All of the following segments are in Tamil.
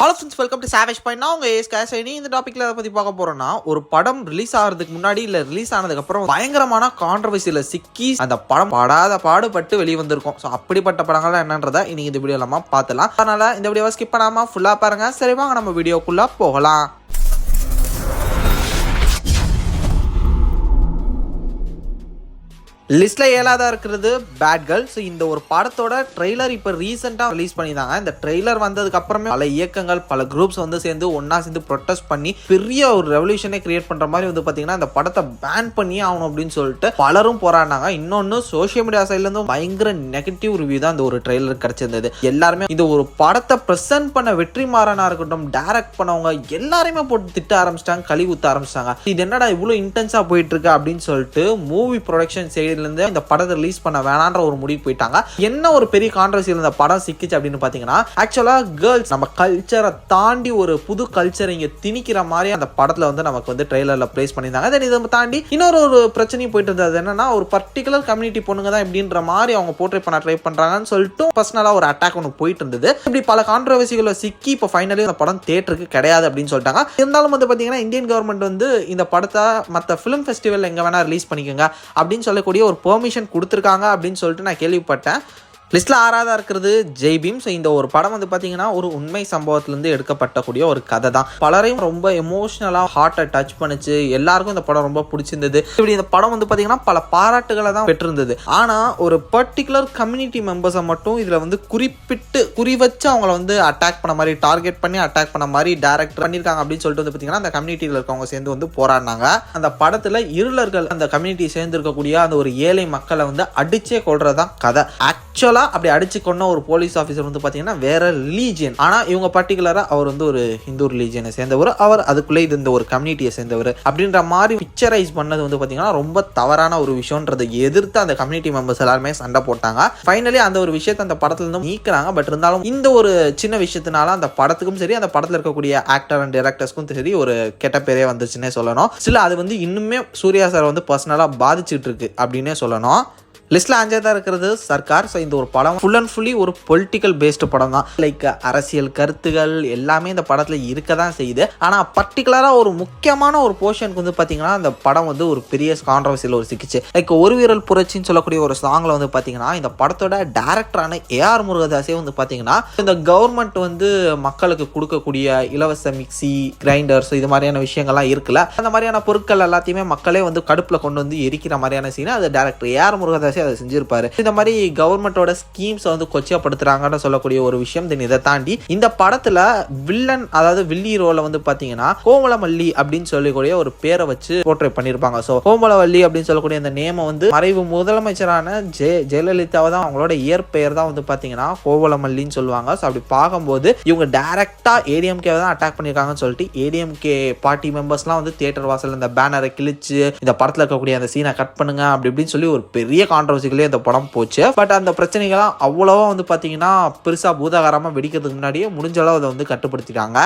Hello friends, welcome to savage point. நான் உங்கள் ஏஸ் கேசைனி. இந்த டாப்பிக்கில் அதை பற்றி பார்க்க போகிறோன்னா, ஒரு படம் ரிலீஸ் ஆகிறதுக்கு முன்னாடி இல்லை ரிலீஸ் ஆனதுக்கப்புறம் பயங்கரமான கான்ட்ரவர்சியில் சிக்கி அந்த படம் படாத பாடுபட்டு வெளியே வந்திருக்கும். ஸோ அப்படிப்பட்ட படங்கள்லாம் என்னன்றதை இன்னைக்கு இந்த வீடியோ நம்ம பார்த்துலாம். அதனால் இந்த வீடியோவை ஸ்கிப் பண்ணாமல் ஃபுல்லாக பாருங்கள். சரி வாங்க நம்ம வீடியோக்குள்ளே போகலாம். லிஸ்ட்ல 7ஆவதா இருக்கிறது பேட் கேர்ள். ஸோ இந்த ஒரு படத்தோட ட்ரெய்லர் இப்போ ரீசெண்டாக ரிலீஸ் பண்ணியிருந்தாங்க. இந்த ட்ரெய்லர் வந்ததுக்கு அப்புறமே பல இயக்கங்கள் பல குரூப்ஸ் வந்து சேர்ந்து ஒன்னா சேர்ந்து ப்ரொட்டஸ்ட் பண்ணி பெரிய ஒரு ரெவல்யூஷனே கிரியேட் பண்ற மாதிரி வந்து பார்த்தீங்கன்னா இந்த படத்தை பேன் பண்ணி ஆகணும் அப்படின்னு சொல்லிட்டு பலரும் போராடினாங்க. இன்னொன்று சோஷியல் மீடியா சைட்லேருந்து பயங்கர நெகட்டிவ் ரிவ்யூ தான் இந்த ஒரு ட்ரெய்லர் கிடைச்சிருந்தது. எல்லாருமே இந்த ஒரு படத்தை ப்ரெசென்ட் பண்ண வெற்றிமாறனா இருக்கட்டும், டைரக்ட் பண்ணவங்க எல்லாருமே போட்டு திட்ட ஆரம்பிச்சிட்டாங்க, கழி ஊத்த ஆரம்பிச்சிட்டாங்க. இது என்னடா இவ்வளோ இன்டென்ஸா போயிட்டு இருக்கு அப்படின்னு சொல்லிட்டு மூவி ப்ரொடக்ஷன் சைடு இந்த படத்தை ரிலீஸ் பண்ண வேணான்ற ஒரு முடிவு போயிட்டாங்க. என்ன ஒரு பெரிய கான்ட்ரவர்சியில் இந்த படம் சிக்கிச்சு அப்படின்னு பாத்தீங்கன்னா, ஆக்சுவலா கேர்ள்ஸ் நம்ம கல்ச்சரை தாண்டி ஒரு புது கல்ச்சரை இங்க திணிக்கிற மாதிரி அந்த படத்துல வந்து நமக்கு வந்து ட்ரெய்லர்ல பிளேஸ் பண்ணியிருந்தாங்க. தென் இதை தாண்டி இன்னொரு ஒரு பிரச்சனையும் போயிட்டு இருந்தது. என்னன்னா, ஒரு பர்டிகுலர் கம்யூனிட்டி பொண்ணுங்க தான் இப்படின்ற மாதிரி அவங்க போர்ட்ரேட் பண்ண ட்ரை பண்றாங்கன்னு சொல்லிட்டு பர்சனலா ஒரு அட்டாக் ஒன்று போயிட்டு இருந்தது. இப்படி பல கான்ட்ரவர்சிகளை சிக்கி இப்போ ஃபைனலி அந்த படம் தியேட்டருக்கு கிடையாது அப்படின்னு சொல்லிட்டாங்க. இருந்தாலும் வந்து பாத்தீங்கன்னா, இந்தியன் கவர்மெண்ட் வந்து இந்த படத்தை மற்ற ஃபிலிம் ஃபெஸ்டிவல் எங்க வேணா ரிலீஸ் பண்ணிக்கோங்க அப்படின்னு சொல்லக்கூடிய ஒரு பெர்மிஷன் கொடுத்துருக்காங்க அப்படின்னு சொல்லிட்டு நான் கேள்விப்பட்டேன். லிஸ்ட்டில் 6ஆவதா இருக்கிறது ஜெய் பீம். ஸோ இந்த ஒரு படம் வந்து பார்த்தீங்கன்னா ஒரு உண்மை சம்பவத்திலேருந்து எடுக்கப்பட்டக்கூடிய ஒரு கதை தான். பலரையும் ரொம்ப எமோஷ்னலாக ஹார்ட்டை டச் பண்ணிச்சு. எல்லாருக்கும் இந்த படம் ரொம்ப பிடிச்சிருந்தது. இப்படி இந்த படம் வந்து பார்த்தீங்கன்னா பல பாராட்டுகளை தான் பெற்றிருந்தது. ஆனால் ஒரு பர்டிகுலர் கம்யூனிட்டி மெம்பர்ஸை மட்டும் இதில் வந்து குறி வச்சு அவங்கள வந்து அட்டாக் பண்ண மாதிரி, டார்கெட் பண்ணி அட்டாக் பண்ண மாதிரி டைரக்டர் பண்ணியிருக்காங்க அப்படின்னு சொல்லிட்டு வந்து பார்த்தீங்கன்னா அந்த கம்யூனிட்டியில் இருக்கவங்க சேர்ந்து வந்து போராடினாங்க. அந்த படத்தில் இருளர்கள் அந்த கம்யூனிட்டி சேர்ந்து இருக்கக்கூடிய அந்த ஒரு ஏழை மக்களை வந்து அடிச்சே கொள்றதுதான் கதை. ஆக்சுவலா அப்படி அடிச்சு கொண்ட ஒரு போலீஸ் ஆஃபீஸர் வந்து பாத்தீங்கன்னா வேற ரிலீஜியன். ஆனா இவங்க பர்டிகுலரா அவர் வந்து ஒரு ஹிந்து ரிலீஜியனை சேர்ந்தவர், அவர் அதுக்குள்ளே இந்த ஒரு கம்யூனிட்டியை சேர்ந்தவர் அப்படின்ற மாதிரி பிக்சரைஸ் பண்ணது வந்து பாத்தீங்கன்னா ரொம்ப தவறான ஒரு விஷயம்ன்றதை எதிர்த்து அந்த கம்யூனிட்டி மெம்பர்ஸ் எல்லாருமே சண்டை போட்டாங்க. ஃபைனலி அந்த ஒரு விஷயத்தை அந்த படத்துல இருந்து நீக்கிறாங்க. பட் இருந்தாலும் இந்த ஒரு சின்ன விஷயத்தினால அந்த படத்துக்கும் சரி, அந்த படத்துல இருக்கக்கூடிய ஆக்டர் அண்ட் டைரக்டர்ஸ்க்கும் சரி ஒரு கெட்ட பேரே வந்துச்சுன்னே சொல்லணும். சில அது வந்து இன்னுமே சூர்யா சார் வந்து பர்சனலா பாதிச்சுட்டு இருக்கு அப்படின்னே சொல்லணும். லிஸ்ட்ல 5ஆவதா இருக்கிறது சர்க்கார். ஸோ இந்த ஒரு படம் ஃபுல் அண்ட் ஃபுல்லி ஒரு பொலிட்டிக்கல் பேஸ்டு படம் தான். லைக் அரசியல் கருத்துகள் எல்லாமே இந்த படத்துல இருக்க தான் செய்யுது. ஆனால் பர்டிகுலரா ஒரு முக்கியமான ஒரு போர்ஷனுக்கு வந்து பார்த்தீங்கன்னா அந்த படம் வந்து ஒரு பெரிய கான்ட்ரவர்சியில் ஒரு சிக்கிச்சு. லைக் ஒரு வீரல் புரட்சின்னு சொல்லக்கூடிய ஒரு சாங்ல வந்து பார்த்தீங்கன்னா இந்த படத்தோட டைரக்டரான ஏஆர் முருகதாஸே வந்து பார்த்தீங்கன்னா இந்த கவர்மெண்ட் வந்து மக்களுக்கு கொடுக்கக்கூடிய இலவச மிக்சி, கிரைண்டர்ஸ் இது மாதிரியான விஷயங்கள்லாம் இருக்குல்ல, அந்த மாதிரியான பொருட்கள் எல்லாத்தையுமே மக்களே வந்து கடுப்புல கொண்டு வந்து எரிக்கிற மாதிரியான சீனை அது டைரக்டர் ஏஆர் முருகதாஸ் அதை செஞ்சிருப்பாரு. இந்த மாதிரி கவர்மெண்டோட ஸ்கீம்ஸ் வந்து கொச்சைப்படுத்துறாங்கன்னு சொல்லக்கூடிய ஒரு விஷயம். இதை தாண்டி இந்த படத்துல வில்லன், அதாவது வில்லி ரோல வந்து பாத்தீங்கன்னா கோமலவல்லி அப்படின்னு சொல்லக்கூடிய ஒரு பேரை வச்சு போர்ட்ரேட் பண்ணிருப்பாங்க. சோ கோமலவல்லி அப்படின்னு சொல்லக்கூடிய அந்த நேம வந்து மறைவு முதலமைச்சரான ஜெயலலிதாவை தான் அவங்களோட இயற்பெயர் தான் வந்து பாத்தீங்கன்னா கோவலமல்லின்னு சொல்லுவாங்க. ஸோ அப்படி பார்க்கும்போது இவங்க டைரக்டா ஏடிஎம்கே தான் அட்டாக் பண்ணிருக்காங்கன்னு சொல்லிட்டு ஏடிஎம்கே பார்ட்டி மெம்பர்ஸ்லாம் வந்து தியேட்டர் வாசல் இந்த பேனரை கிழிச்சு இந்த படத்துல இருக்கக்கூடிய அந்த சீனை கட் பண்ணுங்க அப்படி இப்படின்னு சொல்லி ஒரு பெரிய கான்ட்ரவர்சிகளே இந்த படம் போச்சு. பட் அந்த பிரச்சனைகள்லாம் அவ்வளவா வந்து பாத்தீங்கன்னா பெருசா பூதாகாரமா வெடிக்கிறதுக்கு முன்னாடியே முடிஞ்ச அளவு அதை வந்து கட்டுப்படுத்திட்டாங்க.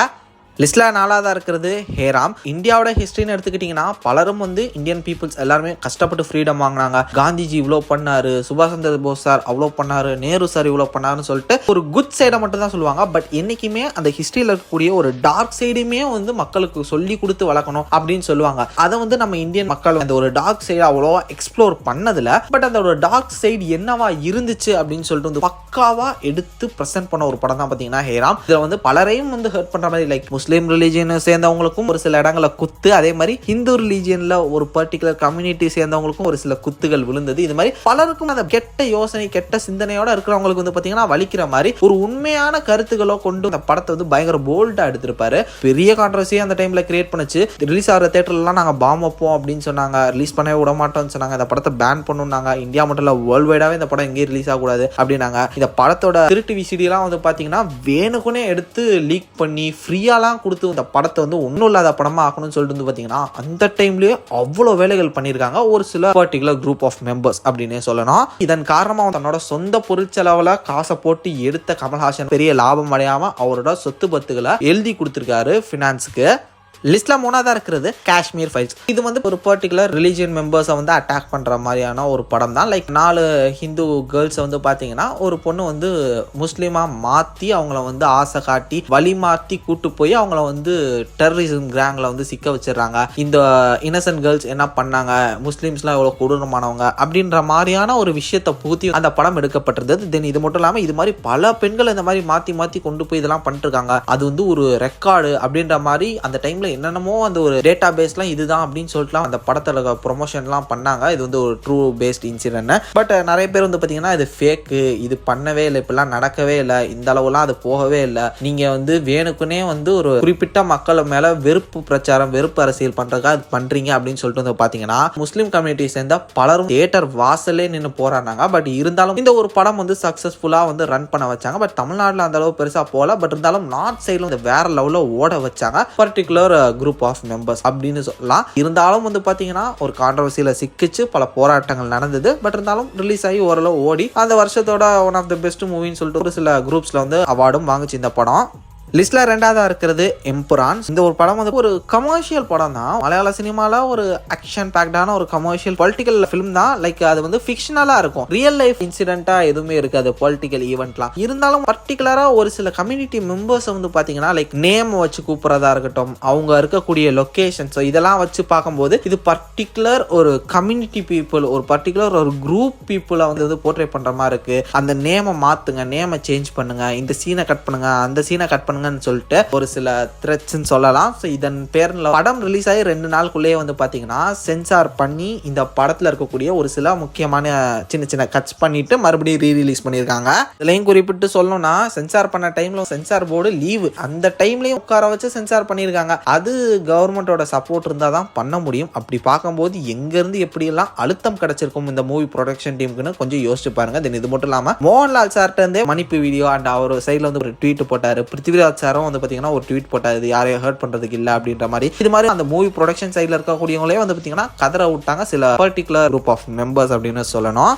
லிஸ்ட்ல 4ஆவதா இருக்கிறது ஹேராம். இந்தியாவோட ஹிஸ்டரின்னு எடுத்துக்கிட்டீங்கன்னா பலரும் வந்து இந்தியன் பீப்புள்ஸ் எல்லாருமே கஷ்டப்பட்டு ஃப்ரீடம் வாங்கினாங்க. காந்திஜி இவ்வளோ பண்ணாரு, சுபாஷ் சந்திர போஸ் சார் அவ்வளோ பண்ணாரு, நேரு சார் இவ்வளோ பண்ணாருன்னு சொல்லிட்டு ஒரு குட் சைடை மட்டும் தான் சொல்லுவாங்க. பட் என்னைக்குமே அந்த ஹிஸ்டரியில் இருக்கக்கூடிய ஒரு டார்க் சைடுமே வந்து மக்களுக்கு சொல்லி கொடுத்து வளர்க்கணும் அப்படின்னு சொல்லுவாங்க. அதை வந்து நம்ம இந்தியன் மக்கள் அந்த ஒரு டார்க் சைடு அவ்வளோவா எக்ஸ்ப்ளோர் பண்ணதில்ல. பட் அந்த ஒரு டார்க் சைடு என்னவா இருந்துச்சு அப்படின்னு சொல்லிட்டு வந்து பக்காவா எடுத்து பிரசன்ட் பண்ண ஒரு படம் தான் பார்த்தீங்கன்னா ஹேராம். இதில் வந்து பலரையும் வந்து ஹர்ட் பண்ற மாதிரி, லைக் முஸ்லீம் ரிலீஜியனை சேர்ந்தவங்களுக்கும் ஒரு சில இடங்களை குத்து, அதே மாதிரி ஹிந்து ரிலீஜியன்ல ஒரு பர்டிகுலர் கம்யூனிட்டி சேர்ந்தவங்களுக்கும் ஒரு சில குத்துகள் விழுந்தது. இது மாதிரி பலருக்கும் அந்த கெட்ட யோசனை, கெட்ட சிந்தனையோட இருக்கிறவங்களுக்கு வந்து பாத்தீங்கன்னா வலிக்கிற மாதிரி ஒரு உண்மையான கருத்துக்களோ கொண்டு அந்த படத்தை வந்து பயங்கர போல்டா எடுத்திருப்பாரு. பெரிய கான்ட்ரவர்சியை அந்த டைம்ல கிரியேட் பண்ணுச்சு. ரிலீஸ் ஆகிற தியேட்டர்லாம் நாங்க பாம் வைப்போம் அப்படின்னு சொன்னாங்க, ரிலீஸ் பண்ணவே விட மாட்டோம்னு சொன்னாங்க, இந்த படத்தை பேன் பண்ணுனாங்க, இந்தியா மட்டும் இல்ல வேர்ல்ட் வைடாவே இந்த படம் எங்கேயும் ரிலீஸ் ஆகக்கூடாது அப்படின்னாங்க. இந்த படத்தோட திருட்டு விசிடி எல்லாம் வந்து பாத்தீங்கன்னா வேணுக்குனே எடுத்து லீக் பண்ணி ஃப்ரீயாலாம் கொடுத்து இந்த படத்தை வந்து ஒன்றும் இல்லாத படமா ஆக்கணும்னு சொல்லிட்டு வந்து பார்த்தீங்கன்னா அந்த டைம்லேயே அவ்வளோ வேலைகள் பண்ணியிருக்காங்க ஒரு சில பர்டிகுலர் குரூப் ஆஃப் மெம்பர்ஸ் அப்படின்னே சொல்லணும். இதன் காரணமாக தன்னோட சொந்த பொருட்செலவில் காசை போட்டு எடுத்த கமல்ஹாசன் பெரிய லாபம் அடையாமல் அவரோட சொத்து பத்துகளை எழுதி கொடுத்துருக்காரு ஃபினான்ஸுக்கு. லிஸ்ட்ல 3ஆவதா இருக்கிறது காஷ்மீர் ஃபைல்ஸ். இது வந்து ஒரு பர்டிகுலர் ரிலிஜியன் மெம்பர்ஸை வந்து அட்டாக் பண்ற மாதிரியான ஒரு படம் தான். லைக் 4 ஹிந்து கேர்ள்ஸ் வந்து பாத்தீங்கன்னா ஒரு பொண்ணு வந்து முஸ்லீமா மாத்தி அவங்கள வந்து ஆசை காட்டி வழி மாத்தி கூட்டு போய் அவங்கள வந்து டெரரிசம் கேங்ல வந்து சிக்க வச்சிடறாங்க. இந்த இன்னசென்ட் கேர்ள்ஸ் என்ன பண்ணாங்க, முஸ்லீம்ஸ்லாம் எவ்வளவு கொடூரமானவங்க அப்படின்ற மாதிரியான ஒரு விஷயத்தை பூத்தி அந்த படம் எடுக்கப்பட்டிருந்தது. தென் இது மட்டும் இல்லாம இது மாதிரி பல பெண்கள் இந்த மாதிரி மாத்தி மாத்தி கொண்டு போய் இதெல்லாம் பண்ணிட்டு இருக்காங்க. அது வந்து ஒரு ரெக்கார்டு அப்படின்ற மாதிரி அந்த டைம்ல என்னென்னமோ அந்த ஒரு டேட்டா பேஸ்லாம் இதுதான் அப்படின்னு சொல்லிட்டுலாம் அந்த படத்துல ப்ரொமோஷன்லாம் பண்ணாங்க. இது வந்து ஒரு ட்ரூ பேஸ்ட் இன்சிடென்ட். பட் நிறைய பேர் வந்து பார்த்தீங்கன்னா இது ஃபேக்கு, இது பண்ணவே இல்லை, இப்பெல்லாம் நடக்கவே இல்லை, இந்த அளவுலாம் அது போகவே இல்லை, நீங்க வந்து வேணுக்குனே வந்து ஒரு குறிப்பிட்ட மக்கள் மேல வெறுப்பு பிரச்சாரம் வெறுப்பு அரசியல் பண்றதுக்காக அது பண்றீங்க அப்படின்னு சொல்லிட்டு வந்து பார்த்தீங்கன்னா முஸ்லீம் கம்யூனிட்டி சேர்ந்த பலரும் தியேட்டர் வாசலே நின்று போராடினாங்க. பட் இருந்தாலும் இந்த ஒரு படம் வந்து சக்சஸ்ஃபுல்லா வந்து ரன் பண்ண வச்சாங்க. பட் தமிழ்நாட்டில் அந்த அளவு பெருசா போல. பட் இருந்தாலும் நார்த் சைடில் வந்து வேற லெவலில் ஓட வச்சாங்க பர்டிகுலர் குரூப் ஆஃப் மெம்பர்ஸ் அப்படின்னு சொல்லலாம். இருந்தாலும் வந்து பாத்தீங்கன்னா ஒரு கான்ட்ரவர்சியில சிக்கிச்சு பல போராட்டங்கள் நடந்தது. பட் இருந்தாலும் ரிலீஸ் ஆகி ஓரளவு ஓடி அந்த வருஷத்தோட ஒன் ஆஃப் த பெஸ்ட் மூவின்னு சொல்லிட்டு ஒரு சில குரூப்ஸ்ல வந்து அவார்டும் வாங்குச்சு இந்த படம். லிஸ்ட்ல 2ஆவதா இருக்கிறது எம்புரான். இந்த ஒரு படம் வந்து ஒரு கமர்ஷியல் படம் தான். மலையாள சினிமால ஒரு ஆக்ஷன் பேக்டான ஒரு கமர்ஷியல் பொலிட்டிக்கல் ஃபிலிம் தான். லைக் அது வந்து ஃபிக்ஷனலா இருக்கும், ரியல் லைஃப் இன்சிடென்ட்டா எதுவுமே இருக்காது பொலிட்டிக்கல் ஈவெண்ட்லாம். இருந்தாலும் பர்டிகுலரா ஒரு சில கம்யூனிட்டி மெம்பர்ஸ் வந்து பாத்தீங்கன்னா லைக் நேம் வச்சு கூப்பிடுறதா இருக்கட்டும், அவங்க இருக்கக்கூடிய லொகேஷன்ஸ் இதெல்லாம் வச்சு பார்க்கும்போது இது பர்டிகுலர் ஒரு கம்யூனிட்டி பீப்புள், ஒரு பர்டிகுலர் ஒரு குரூப் பீப்புளை வந்து போர்ட்ரே பண்ற மாதிரி இருக்கு. அந்த நேமை மாத்துங்க, நேமை சேஞ்ச் பண்ணுங்க, இந்த சீனை கட் பண்ணுங்க, அந்த சீனை கட் பண்ணுங்க சொல்லிட்டு ஒரு சில த்ரெட்ஸ்ன்னு சொல்லலாம். ஸோ இதன் பேர்ல படம் ரிலீஸ் ஆகி 2 நாளுக்குள்ளேயே வந்து பாத்தீங்கன்னா சென்சார் பண்ணி இந்த படத்துல இருக்கக்கூடிய ஒரு சில முக்கியமான சின்ன சின்ன கட்ஸ் பண்ணிட்டு மறுபடியும் ரீரிலீஸ் பண்ணியிருக்காங்க. இதுலையும் குறிப்பிட்டு சொல்லணும்னா சென்சார் பண்ண டைம்ல சென்சார் போர்டு லீவு, அந்த டைம்லயும் உட்கார வச்சு சென்சார் பண்ணியிருக்காங்க. அது கவர்மெண்டோட சப்போர்ட் இருந்தால் தான் பண்ண முடியும். அப்படி பார்க்கும்போது எங்கேருந்து எப்படியெல்லாம் அழுத்தம் கிடைச்சிருக்கும் இந்த மூவி ப்ரொடக்ஷன் டீமுக்குன்னு கொஞ்சம் யோசிச்சு பாருங்க. தென் இது மட்டும் இல்லாமல் மோகன்லால் சார்ட்ட இருந்தே மன்னிப்பு வீடியோ அண்ட் அவர் சைடில் வந்து ஒரு ட்வீட் போட்டாரு. பிருத்திவிராஜ் சாரும் வந்து பாத்தீங்கன்னா ஒரு ட்வீட் போட்டாரு, யாரையும் ஹர்ட் பண்றதுக்கு இல்ல அப்படின்ற மாதிரி. இது மாதிரி அந்த மூவி ப்ரொடக்ஷன் சைட்ல இருக்கக்கூடியவங்களே வந்து பாத்தீங்கன்னா கதற விட்டாங்க சில பர்டிகுலர் குரூப் ஆஃப் மெம்பர்ஸ் அப்படின்னு சொல்லணும்.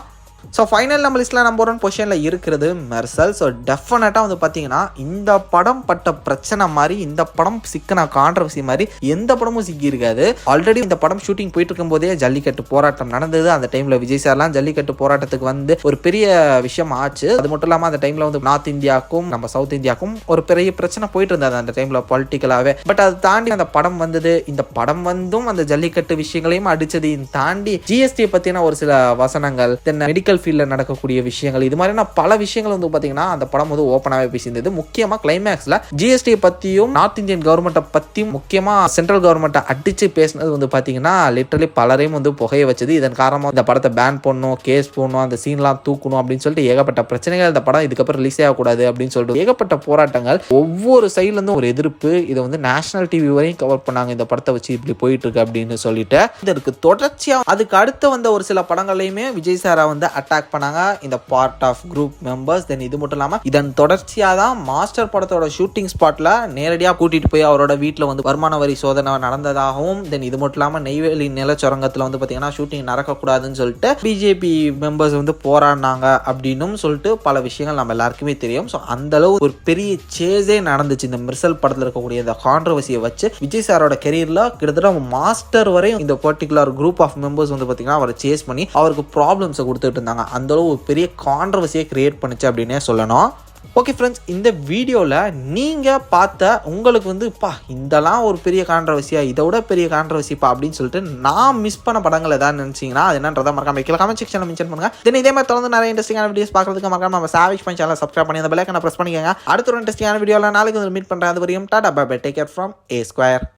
ஸோ ஃபைனல் நம்ம லிஸ்ட்டில் நம்பர் 1 பொசிஷனில் இருக்கிறது மெர்சல். ஸோ டெஃபினட்டாக வந்து பார்த்தீங்கன்னா இந்த படம் பட்ட பிரச்சனை மாதிரி, இந்த படம் சிக்கின கான்ட்ரவர்சி மாதிரி எந்த படமும் சிக்கி இருக்காது. ஆல்ரெடி இந்த படம் ஷூட்டிங் போயிட்டு இருக்கும் போதே ஜல்லிக்கட்டு போராட்டம் நடந்தது. அந்த டைமில் விஜய் சார்லாம் ஜல்லிக்கட்டு போராட்டத்துக்கு வந்து ஒரு பெரிய விஷயம் ஆச்சு. அது மட்டும் இல்லாமல் அந்த டைமில் வந்து நார்த் இந்தியாவுக்கும் நம்ம சவுத் இந்தியாவுக்கும் ஒரு பெரிய பிரச்சனை போயிட்டு இருந்தது அந்த டைமில் பொலிட்டிக்கலாகவே. பட் அதை தாண்டி அந்த படம் வந்தது. இந்த படம் வந்தும் அந்த ஜல்லிக்கட்டு விஷயங்களையும் அடிச்சதையும் தாண்டி ஜிஎஸ்டி பற்றின ஒரு சில வசனங்கள், தென் மெடிக்கல் ஃபீல்டில் நடக்கக்கூடிய விஷயங்கள், இது மாதிரியான பல விஷயங்கள் வந்து பார்த்தீங்கன்னா அந்த படம் வந்து ஓப்பனாகவே பேசியிருந்தது. முக்கியமாக கிளைமேக்ஸில் ஜிஎஸ்டியை பற்றியும் நார்த் இந்தியன் கவர்மெண்ட்டை பற்றியும் முக்கியமாக சென்ட்ரல் கவர்மெண்ட்டை அடித்து பேசினது வந்து பார்த்தீங்கன்னா லிட்டரலி பலரையும் வந்து புகைய வச்சது. இதன் காரணமாக இந்த படத்தை பேன் பண்ணணும், கேஸ் போடணும், அந்த சீன்லாம் தூக்கணும் அப்படின்னு சொல்லிட்டு ஏகப்பட்ட பிரச்சனைகள். இந்த படம் இதுக்கப்புறம் ரிலீஸ் ஆகக்கூடாது அப்படின்னு சொல்லிட்டு ஏகப்பட்ட போராட்டங்கள், ஒவ்வொரு சைட்லேருந்தும் ஒரு எதிர்ப்பு. இதை வந்து நேஷனல் டிவி வரையும் கவர் பண்ணாங்க, இந்த படத்தை வச்சு இப்படி போயிட்டு இருக்கு அப்படின்னு சொல்லிட்டு. இதற்கு தொடர்ச்சியாக அதுக்கு அடுத்து வந்த ஒரு சில படங்களையுமே விஜய் சாரா வந்து அட்டாக் பண்ணாங்க இந்த பார்ட் ஆஃப் குரூப் மெம்பர்ஸ். தென் இது மட்டும் இல்லாமல் இதன் தொடர்ச்சியாக தான் மாஸ்டர் படத்தோட ஷூட்டிங் ஸ்பாட்ல நேரடியாக கூட்டிட்டு போய் அவரோட வீட்டில் வந்து வருமான வரி சோதனை நடந்ததாகவும், தென் இது மட்டும் இல்லாமல் நெய்வேலி நிலச்சுரங்கத்தில் வந்து பார்த்தீங்கன்னா ஷூட்டிங் நடக்கக்கூடாதுன்னு சொல்லிட்டு பிஜேபி மெம்பர்ஸ் வந்து போராடினாங்க அப்படின்னு சொல்லிட்டு பல விஷயங்கள் நம்ம எல்லாருக்குமே தெரியும். ஸோ அந்த அளவு ஒரு பெரிய சேஸே நடந்துச்சு இந்த மெர்சல் படத்தில் இருக்கக்கூடிய இந்த கான்ட்ரவர்சியை வச்சு. விஜய் சாரோட கெரியர்ல கிட்டத்தட்ட மாஸ்டர் வரையும் இந்த பர்டிகுலர் குரூப் ஆஃப் மெம்பர்ஸ் வந்து பார்த்தீங்கன்னா அவரை சேஸ் பண்ணி அவருக்கு ப்ராப்ளம்ஸை கொடுத்துட்டு இருந்தாங்க. அந்த அளவு ஒரு பெரிய கான்ட்ரவர்சியை கிரியேட் பண்ணுச்சு அப்படின்னே சொல்லணும். ஓகே ஃப்ரெண்ட்ஸ், இந்த வீடியோவில் நீங்கள் பார்த்த உங்களுக்கு வந்து இதெல்லாம் ஒரு பெரிய கான்ட்ரவர்சியா, இதை விட பெரிய கான்ட்ரவர்சிப்பா அப்படின்னு சொல்லிட்டு நான் மிஸ் பண்ண படங்கள் ஏதாவது நினச்சிங்கன்னா அது என்னன்றதை மறக்காம கீழே கமெண்ட் செக்ஷனில் மென்ஷன் பண்ணுங்க. தென் இதே மாதிரி தொடர்ந்து நிறைய இன்ட்ரெஸ்டிங்கான வீடியோஸ் பார்க்கறதுக்கு மறக்காம நம்ம சாவேஜ் பண்ணி சேனலை சப்ஸ்கிரைப் பண்ணி அந்த பெல் ஐகானை பிரஸ் பண்ணிக்கோங்க. அடுத்த ஒரு இன்ட்ரெஸ்டிங்கான வீடியோவில் நாளைக்கு மீட் பண்ணுறேன். அது வரையும் tata bye bye, take care from A Square.